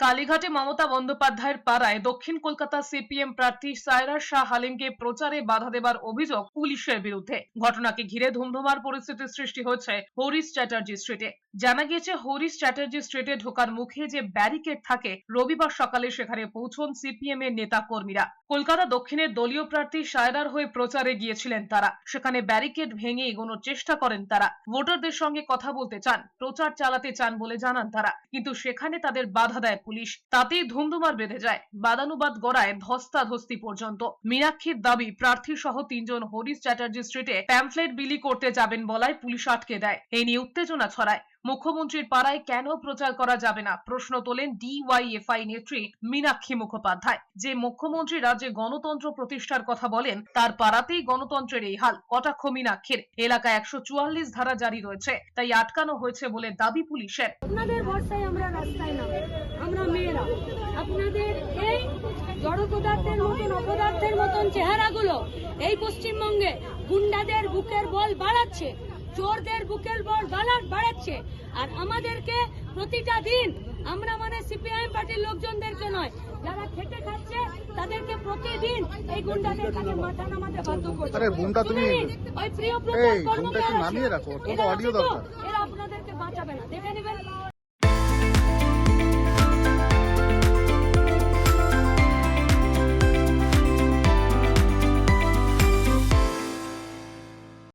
কালীঘাটে মমতা বন্দ্যোপাধ্যায়ের পাড়ায় দক্ষিণ কলকাতা সিপিএম প্রার্থী সায়রা শাহ হালিমকে প্রচারে বাধা দেবার অভিযোগ পুলিশের বিরুদ্ধে। ঘটনাকে ঘিরে ধুমধুমার পরিস্থিতির সৃষ্টি হয়েছে হরিশ চ্যাটার্জি স্ট্রিটে। জানা গিয়েছে, হরিশ চ্যাটার্জি স্ট্রিটে ঢোকার মুখে যে ব্যারিকেড থাকে, রবিবার সকালে সেখানে পৌঁছন সিপিএম এর নেতা কর্মীরা। কলকাতা দক্ষিণের দলীয় প্রার্থী সায়রার হয়ে প্রচারে গিয়েছিলেন তারা। সেখানে ব্যারিকেড ভেঙে এগোনোর চেষ্টা করেন তারা। ভোটারদের সঙ্গে কথা বলতে চান, প্রচার চালাতে চান বলে জানান তারা, কিন্তু সেখানে তাদের বাধা দেয় পুলিশ। তাতেই ধুমধুমার বেঁধে যায়, বাদানুবাদ গড়ায় ধস্তাধস্তি পর্যন্ত। মীনাক্ষীর দাবি, প্রার্থী সহ 3 জন হরিশ চ্যাটার্জি স্ট্রিটে প্যাম্পলেট বিলি করতে যাবেন বলায় পুলিশ আটকে দেয়। এই নিয়ে উত্তেজনা ছড়ায়। মুখ্যমন্ত্রীর পাড়ায় কেন প্রচার করা যাবে না প্রশ্ন তোলেন ডিওয়াইএফআই নেত্রী মীনাক্ষী মুখোপাধ্যায়। যে মুখ্যমন্ত্রী রাজ্যে গণতন্ত্র প্রতিষ্ঠার কথা বলেন, তার পাড়াতেই গণতন্ত্রের এই হাল। কটাক্ষ মীনাক্ষীর। এলাকায় 144 ধারা জারি রয়েছে, তাই আটকানো হয়েছে বলে দাবি পুলিশের। আপনাদের ভরসায় আমরা রাস্তায় নামি, আমরা মেয়েরা আপনাদের এই জড় পদার্থের মতন অপদার্থের মতন চেহারাগুলো এই পশ্চিমবঙ্গে গুন্ডাদের বুকের বল বাড়াচ্ছে, চোরদের বুকের বল বাড়াচ্ছে। আর আমাদেরকে প্রতিটা দিন, আমরা মানে সিপিআইএম পার্টির লোকজনদেরকে নয়, যারা খেটে খাচ্ছে তাদেরকে প্রতিদিন এই গুন্ডাদের কাছে মাথা নামাতে বাধ্য করছে। আরে গুন্ডা তুমি ওই প্রিয় প্রচার কর্মীরা নামিয়ে রাখো, তো অডিও দরকার। এরা